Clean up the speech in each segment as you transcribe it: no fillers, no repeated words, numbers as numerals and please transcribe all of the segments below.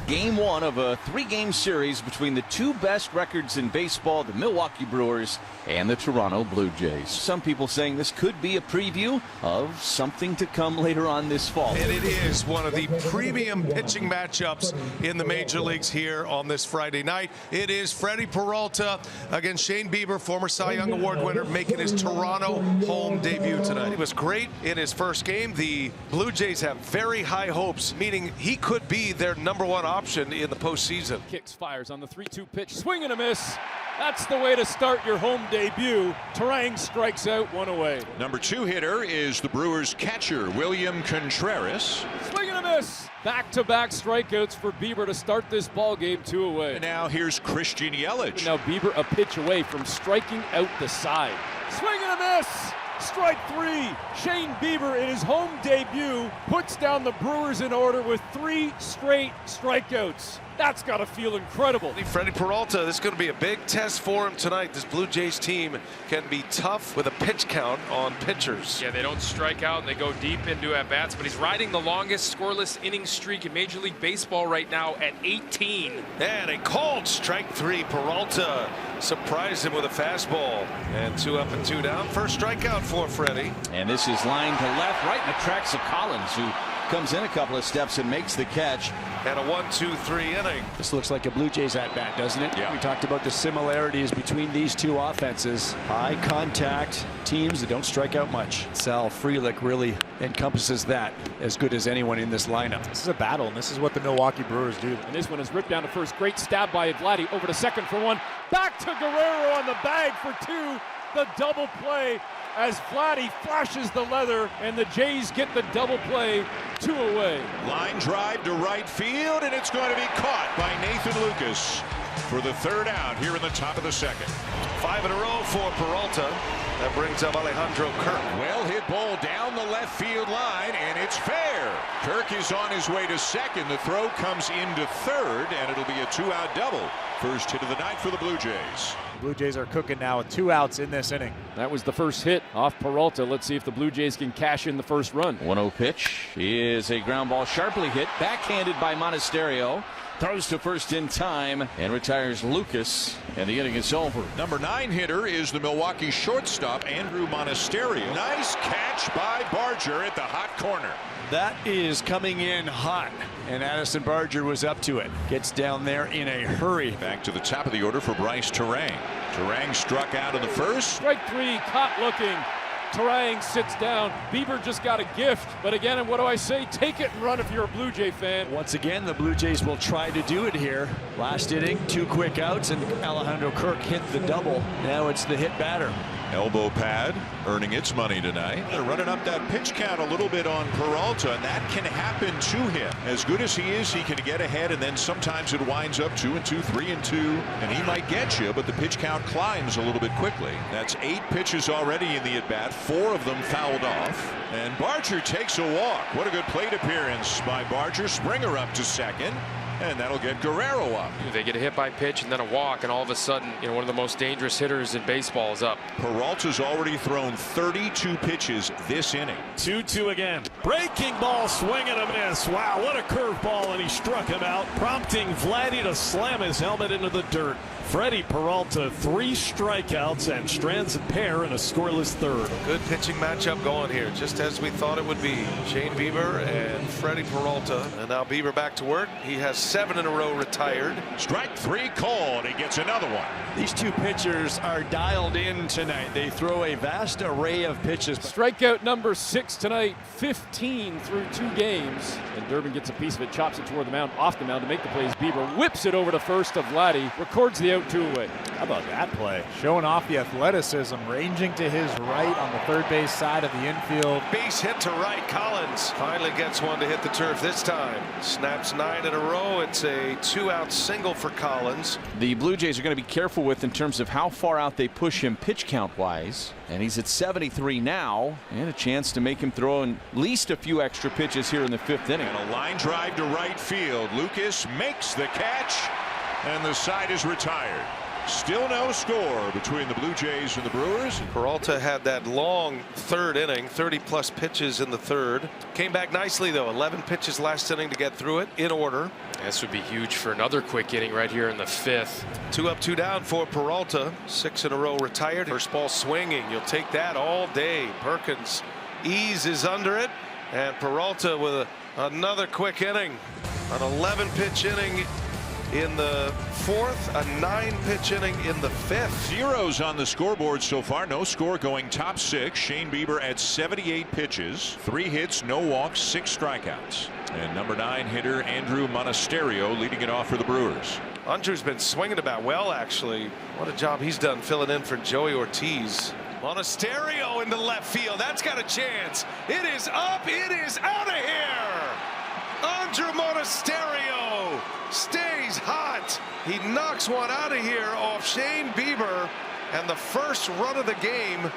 Game one of a three-game series between the two best records in baseball, the Milwaukee Brewers and the Toronto Blue Jays. Some people saying this could be a preview of something to come later on this fall. And it is one of the premium pitching matchups in the major leagues here on this Friday night. It is Freddie Peralta against Shane Bieber, former Cy Young Award winner, making his Toronto home debut tonight. He was great in his first game. The Blue Jays have very high hopes, meaning he could be their #1 option in the postseason. Kicks, fires on the 3-2 pitch, swing and a miss. That's the way to start your home debut. Terang strikes out, one away. Number 2 hitter is the Brewers catcher, William Contreras. Swing and a miss. Back-to-back strikeouts for Bieber to start this ball game, 2 away. And now here's Christian Yelich. Now Bieber a pitch away from striking out the side. Swing and a miss. Strike 3. Shane Bieber in his home debut puts down the Brewers in order with 3 straight strikeouts. That's got to feel incredible. Freddie Peralta, this is going to be a big test for him tonight. This Blue Jays team can be tough with a pitch count on pitchers. Yeah, they don't strike out and they go deep into at-bats, but he's riding the longest scoreless inning streak in Major League Baseball right now at 18. And a called strike 3. Peralta surprised him with a fastball. And 2 up and 2 down. First strikeout for Freddie. And this is line to left, right in the tracks of Collins, who comes in a couple of steps and makes the catch. And a 1-2-3 inning. This looks like a Blue Jays at bat, doesn't it? Yeah. We talked about the similarities between these two offenses. High contact teams that don't strike out much. Sal Frelick really encompasses that as good as anyone in this lineup. This is a battle, and this is what the Milwaukee Brewers do. And this one is ripped down to first. Great stab by Vladdy. Over to second for 1. Back to Guerrero on the bag for 2. The double play as Vladdy flashes the leather, and the Jays get the double play, 2 away. Line drive to right field, and it's going to be caught by Nathan Lucas for the 3rd out here in the top of the 2nd. 5 in a row for Peralta. That brings up Alejandro Kirk. Well hit ball down the left field line, and it's fair. Kirk is on his way to 2nd. The throw comes into 3rd, and it'll be a 2-out double. First hit of the night for the Blue Jays. The Blue Jays are cooking now with 2 outs in this inning. That was the first hit off Peralta. Let's see if the Blue Jays can cash in the first run. 1-0 pitch is a ground ball sharply hit, backhanded by Monasterio. Throws to first in time and retires Lucas, and the inning is over. Number 9 hitter is the Milwaukee shortstop, Andrew Monasterio. Nice catch by Barger at the hot corner. That is coming in hot, and Addison Barger was up to it. Gets down there in a hurry. Back to the top of the order for Bryce Terang. Terang struck out in the first. Strike 3, caught looking. Terang sits down. Bieber just got a gift, but again, what do I say? Take it and run if you're a Blue Jay fan. Once again, the Blue Jays will try to do it here. Last inning, 2 quick outs, and Alejandro Kirk hit the double. Now it's the hit batter. Elbow pad earning its money tonight. They're running up that pitch count a little bit on Peralta, and that can happen to him. As good as he is, he can get ahead, and then sometimes it winds up 2-2, 3-2, and he might get you, but the pitch count climbs a little bit quickly. That's 8 pitches already in the at-bat, 4 of them fouled off, and Barger takes a walk. What a good plate appearance by Barger. Springer up to 2nd. And that'll get Guerrero up. They get a hit by pitch and then a walk, and all of a sudden, one of the most dangerous hitters in baseball is up. Peralta's already thrown 32 pitches this inning. 2-2 again. Breaking ball, swing and a miss. Wow, what a curveball, and he struck him out, prompting Vladdy to slam his helmet into the dirt. Freddie Peralta, 3 strikeouts and strands a pair in a scoreless 3rd. Good pitching matchup going here, just as we thought it would be. Shane Bieber and Freddie Peralta. And now Bieber back to work. He has 7 in a row retired. Strike 3 called. He gets another one. These two pitchers are dialed in tonight. They throw a vast array of pitches. Strikeout number 6 tonight, 15 through 2 games. And Durbin gets a piece of it, chops it toward the mound, off the mound to make the plays. Bieber whips it over to first to Vladdy, records the out, 2 away. How about that play? Showing off the athleticism, ranging to his right on the 3rd base side of the infield. Base hit to right. Collins finally gets one to hit the turf this time. Snaps 9 in a row. It's a 2-out single for Collins. The Blue Jays are going to be careful with in terms of how far out they push him pitch count wise. And he's at 73 now, and a chance to make him throw in at least a few extra pitches here in the 5th inning. And a line drive to right field. Lucas makes the catch, and the side is retired. Still no score between the Blue Jays and the Brewers. Peralta had that long third inning, 30+ pitches in the third. Came back nicely though, 11 pitches last inning to get through it in order. This would be huge for another quick inning right here in the 5th. 2 up, 2 down for Peralta. 6 in a row retired. First ball swinging. You'll take that all day. Perkins eases under it, and Peralta with another quick inning. An 11-pitch inning in the 4th, a 9-pitch inning in the 5th. Zeros on the scoreboard so far. No score going top 6. Shane Bieber at 78 pitches, 3 hits, no walks, 6 strikeouts. And number 9 hitter Andrew Monasterio leading it off for the Brewers. Andrew's been swinging about well, actually. What a job he's done filling in for Joey Ortiz. Monasterio into left field. That's got a chance. It is up. It is out of here. Andrew Monasterio stays hot. He knocks one out of here off Shane Bieber, and the first run of the game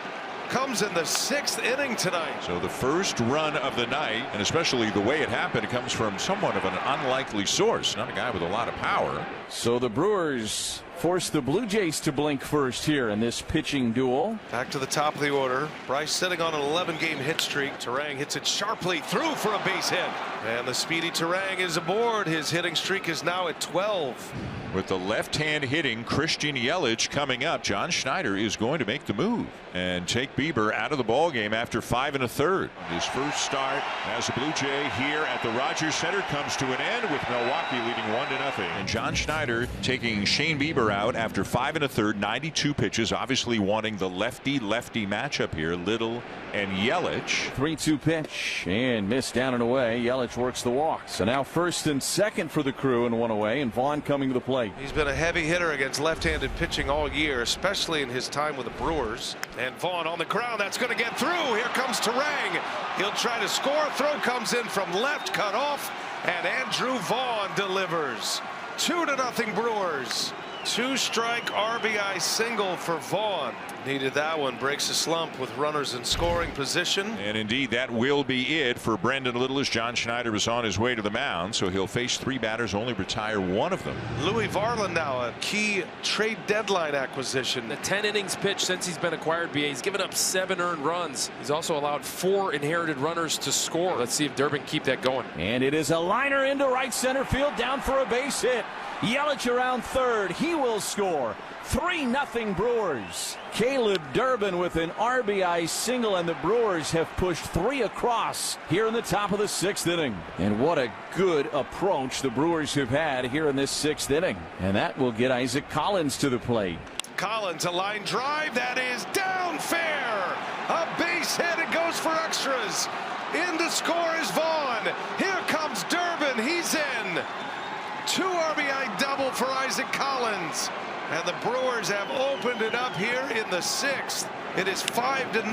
comes in the 6th inning tonight. So the first run of the night, and especially the way it happened, it comes from somewhat of an unlikely source, not a guy with a lot of power. So the Brewers force the Blue Jays to blink first here in this pitching duel. Back to the top of the order. Bryce sitting on an 11-game hit streak. Terang hits it sharply through for a base hit. And the speedy Terang is aboard. His hitting streak is now at 12. With the left-hand hitting Christian Yelich coming up, John Schneider is going to make the move and take Bieber out of the ballgame after 5 1/3. His first start as a Blue Jay here at the Rogers Center comes to an end with Milwaukee leading 1-0. And John Schneider taking Shane Bieber out after 5 1/3, 92 pitches, obviously wanting the lefty-lefty matchup here, Little and Yelich. 3-2 pitch and missed down and away. Yelich works the walk. So now first and second for the Crew and 1 away, and Vaughn coming to the plate. He's been a heavy hitter against left-handed pitching all year, especially in his time with the Brewers. And Vaughn on the ground. That's going to get through. Here comes Terang. He'll try to score. Throw comes in from left, cut off, and Andrew Vaughn delivers. 2-0 Brewers. 2-strike RBI single for Vaughn. Needed that one. Breaks a slump with runners in scoring position. And indeed, that will be it for Brendan Little as John Schneider is on his way to the mound. So he'll face 3 batters, only retire 1 of them. Louis Varland now a key trade deadline acquisition. The 10 innings pitched since he's been acquired, BA. He's given up 7 earned runs. He's also allowed 4 inherited runners to score. Let's see if Durbin keep that going. And it is a liner into right center field, down for a base hit. Yelich around third. He will score. 3-0 Brewers. Caleb Durbin with an RBI single, and the Brewers have pushed 3 across here in the top of the 6th inning. And what a good approach the Brewers have had here in this 6th inning. And that will get Isaac Collins to the plate. Collins, a line drive that is down fair. A base hit. It goes for extras. In to score is Vaughn. Here comes Durbin. He's in. 2 RBI double for Isaac Collins. And the Brewers have opened it up here in the 6th. It is 5-0,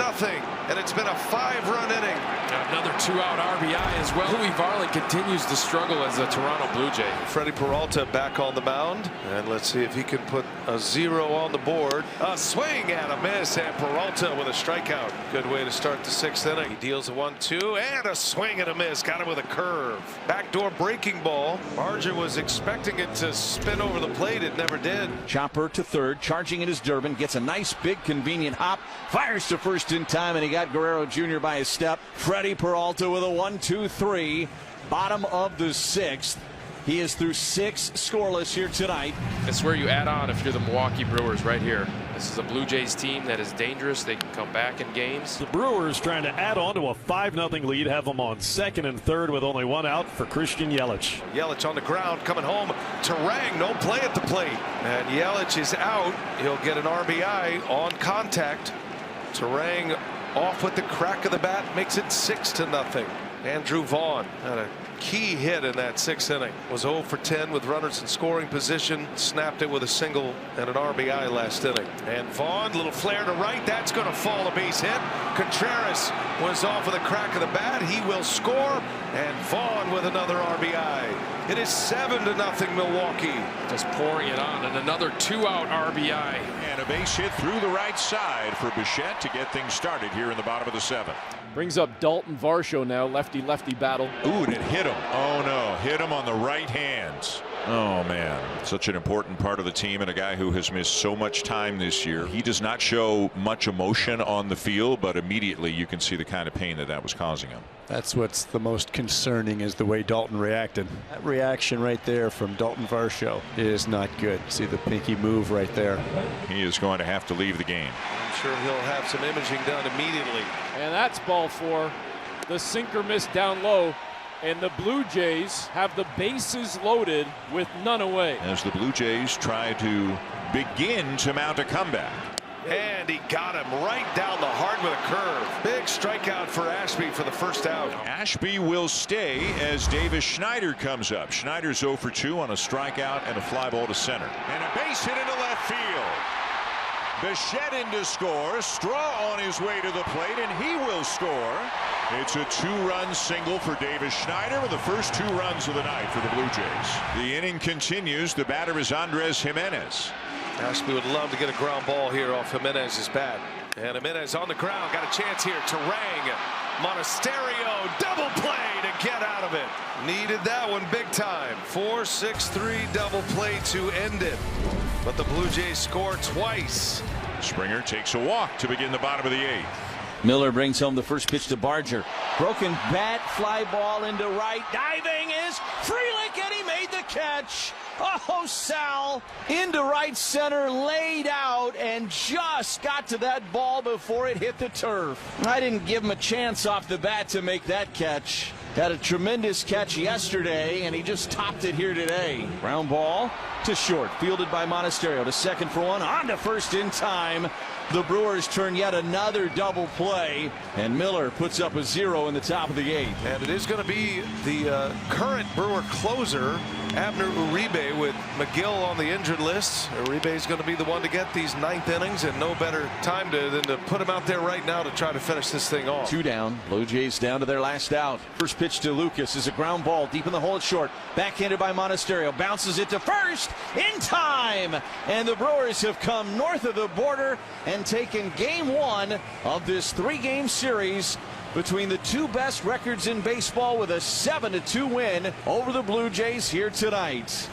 and it's been a 5-run inning. Another 2-out RBI as well. Louis Varland continues to struggle as a Toronto Blue Jay. Freddie Peralta back on the mound, and let's see if he can put a 0 on the board. A swing and a miss, and Peralta with a strikeout. Good way to start the 6th inning. He deals a 1-2 and a swing and a miss. Got him with a curve. Backdoor breaking ball. Barger was expecting it to spin over the plate. It never did. Chopper to third, charging it is Durbin, gets a nice big convenient hop, fires to first in time, and he got Guerrero Jr. by a step. Freddie Peralta with a 1-2-3, bottom of the 6th. He is through 6 scoreless here tonight. That's where you add on if you're the Milwaukee Brewers right here. This is a Blue Jays team that is dangerous. They can come back in games. The Brewers trying to add on to a 5-0 lead, have them on 2nd and 3rd with only 1 out for Christian Yelich. Yelich on the ground, coming home. Terang, no play at the plate. And Yelich is out. He'll get an RBI on contact. Terang off with the crack of the bat, makes it 6-0. Andrew Vaughn had a key hit in that 6th inning. Was 0 for 10 with runners in scoring position. Snapped it with a single and an RBI last inning. And Vaughn, little flare to right. That's going to fall, a base hit. Contreras was off with a crack of the bat. He will score. And Vaughn with another RBI. It is 7-0 Milwaukee. Just pouring it on, and another 2-out RBI. And a base hit through the right side for Bichette to get things started here in the bottom of the 7th. Brings up Dalton Varsho now, lefty-lefty battle. Ooh, and it hit him. Oh no, hit him on the right hand. Oh man, such an important part of the team and a guy who has missed so much time this year. He does not show much emotion on the field, but immediately you can see the kind of pain that was causing him. That's what's the most concerning, is the way Dalton reacted. That reaction right there from Dalton Varsho is not good. See the pinky move right there. He is going to have to leave the game. I'm sure he'll have some imaging done immediately. And that's ball 4. The sinker missed down low. And the Blue Jays have the bases loaded with none away. As the Blue Jays try to begin to mount a comeback. And he got him right down the heart with a curve. Big strikeout for Ashby for the first out. Ashby will stay as Davis Schneider comes up. Schneider's 0 for 2 on a strikeout and a fly ball to center. And a base hit into left field. Bichette in to score. Straw on his way to the plate, and he will score. It's a 2-run single for Davis Schneider with the first 2 runs of the night for the Blue Jays. The inning continues. The batter is Andres Jimenez. Ashby would love to get a ground ball here off Jimenez's bat. And Jimenez on the ground, got a chance here. Terang, Monasterio, double play to get out of it. Needed that one big time. 4-6-3 double play to end it. But the Blue Jays score twice. Springer takes a walk to begin the bottom of the 8th. Miller brings home the first pitch to Barger. Broken bat, fly ball into right. Diving is Frelick, and he made the catch. Oh, Sal into right center, laid out, and just got to that ball before it hit the turf. I didn't give him a chance off the bat to make that catch. Had a tremendous catch yesterday, and he just topped it here today. Ground ball to short, fielded by Monasterio to second for 1, on to first in time. The Brewers turn yet another double play, and Miller puts up a 0 in the top of the 8th. And it is going to be the current Brewer closer, Abner Uribe, with McGill on the injured list. Uribe is going to be the one to get these 9th innings, and no better time than to put him out there right now to try to finish this thing off. 2 down. Blue Jays down to their last out. First pitch to Lucas is a ground ball deep in the hole at short. Backhanded by Monasterio. Bounces it to first in time. And the Brewers have come north of the border and taken game 1 of this 3-game series between the 2 best records in baseball, with a 7-2 win over the Blue Jays here tonight.